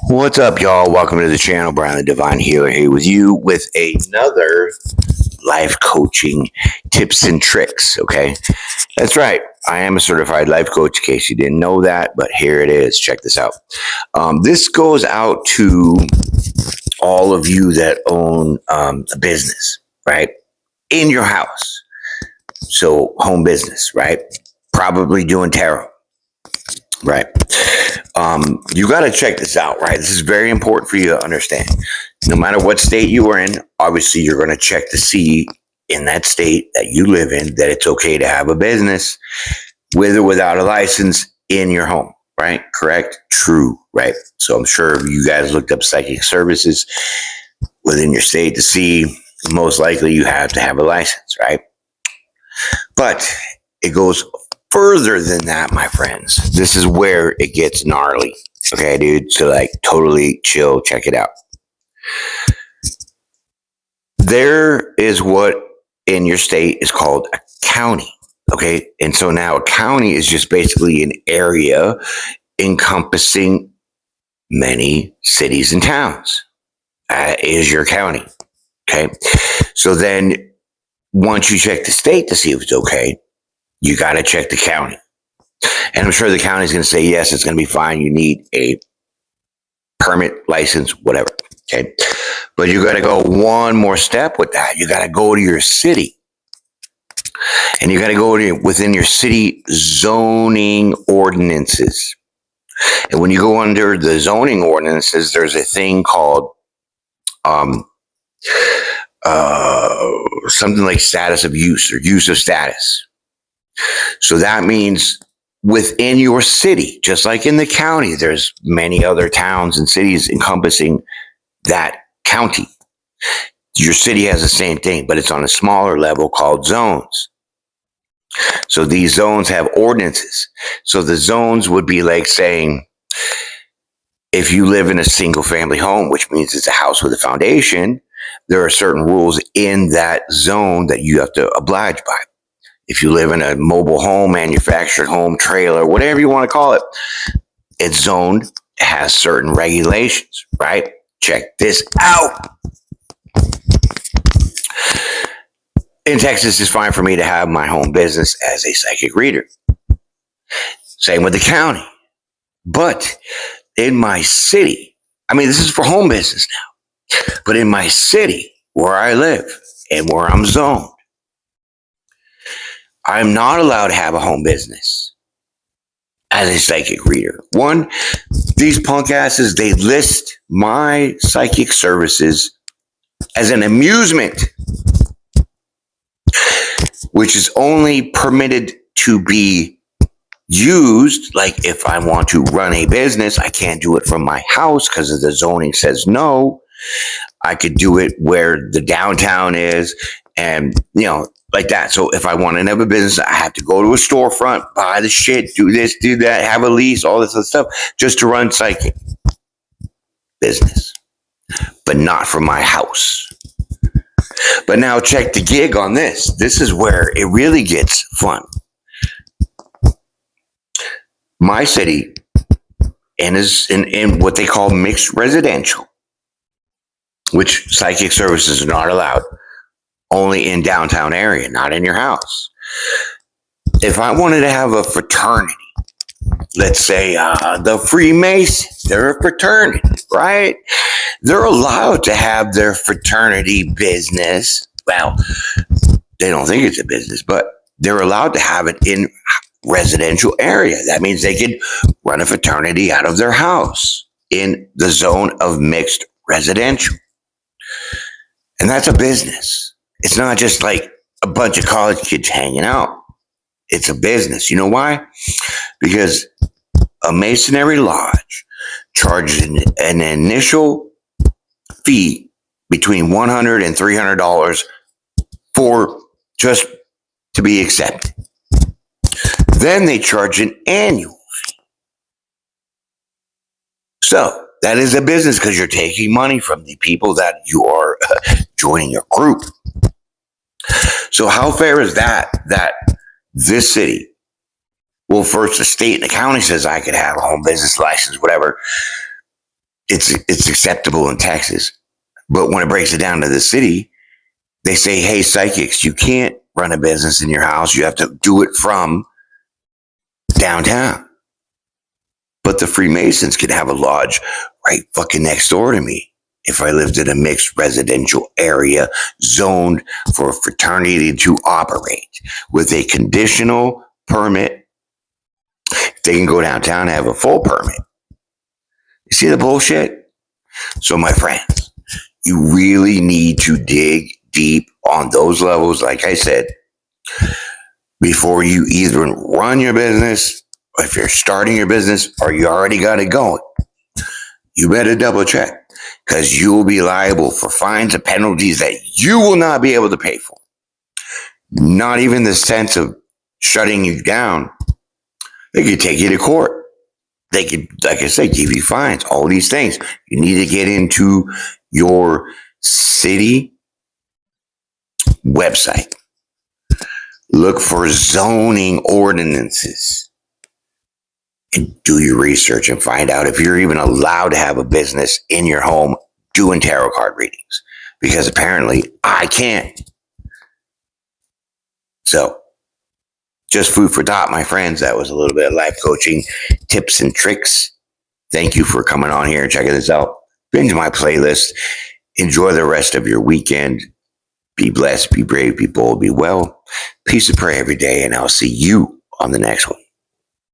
What's up, y'all? Welcome to the channel. Brian the Divine Healer here with you with another life coaching tips and tricks. Okay, that's right. I am a certified life coach. In case you didn't know that, but here it is. Check this out. This goes out to all of you that own a business, right? In your house. So, home business, right? Probably doing tarot, right? You got to check this out, right? This is very important for you to understand. No matter what state you are in, obviously you're going to check to see in that state that you live in that it's okay to have a business with or without a license in your home, right? Correct? True, right? So I'm sure you guys looked up psychic services within your state to see most likely you have to have a license, right? But it goes further than that, my friends. This is where it gets gnarly. Okay, dude. So, like, totally chill. Check it out. There is what in your state is called a county. Okay. And so now a county is just basically an area encompassing many cities and towns. That is your county. Okay. So then once you check the state to see if it's okay, you got to check the county. And I'm sure the county is going to say, yes, it's going to be fine. You need a permit, license, whatever. Okay. But you got to go one more step with that. You got to go to your city. And you got to go to within your city zoning ordinances. And when you go under the zoning ordinances, there's a thing called something like status of use or use of status. So that means within your city, just like in the county, there's many other towns and cities encompassing that county. Your city has the same thing, but it's on a smaller level called zones. So these zones have ordinances. So the zones would be like saying, if you live in a single family home, which means it's a house with a foundation, there are certain rules in that zone that you have to oblige by. If you live in a mobile home, manufactured home, trailer, whatever you want to call it, it's zoned, has certain regulations, right? Check this out. In Texas, it's fine for me to have my home business as a psychic reader. Same with the county. But in my city, I mean, this is for home business now, but in my city where I live and where I'm zoned, I'm not allowed to have a home business as a psychic reader. One, these punk asses, they list my psychic services as an amusement, which is only permitted to be used. Like if I want to run a business, I can't do it from my house because the zoning says no. I could do it where the downtown is and, like that. So if I want to have a business, I have to go to a storefront, buy the shit, do this, do that, have a lease, all this other stuff just to run psychic business, but not from my house. But now check the gig on this. This is where it really gets fun. My city is in what they call mixed residential, which psychic services are not allowed. Only in downtown area, not in your house. If I wanted to have a fraternity, let's say the Freemasons, they're a fraternity, right? They're allowed to have their fraternity business. Well, they don't think it's a business, but they're allowed to have it in residential area. That means they could run a fraternity out of their house in the zone of mixed residential. And that's a business. It's not just like a bunch of college kids hanging out. It's a business. You know why? Because a masonry lodge charges an initial fee between $100 and $300 for just to be accepted. Then they charge an annual fee. So that is a business because you're taking money from the people that you are joining your group. So how fair is that this city, well, first the state and the county says I could have a home business license, whatever. it's acceptable in Texas. But when it breaks it down to the city, they say, hey, psychics, you can't run a business in your house. You have to do it from downtown. But the Freemasons could have a lodge right fucking next door to me if I lived in a mixed residential area zoned for a fraternity to operate with a conditional permit. They can go downtown and have a full permit. You see the bullshit? So, my friends, you really need to dig deep on those levels, like I said, before you either run your business, or if you're starting your business, or you already got it going. You better double check, because you will be liable for fines and penalties that you will not be able to pay for. Not even the sense of shutting you down. They could take you to court. They could, like I said, give you fines, all these things. You need to get into your city website. Look for zoning ordinances and do your research and find out if you're even allowed to have a business in your home doing tarot card readings, because apparently I can't. So, just food for thought, my friends. That was a little bit of life coaching tips and tricks. Thank you for coming on here and checking this out. Binge my playlist. Enjoy the rest of your weekend. Be blessed, be brave, be bold, be well. Peace and prayer every day, and I'll see you on the next one.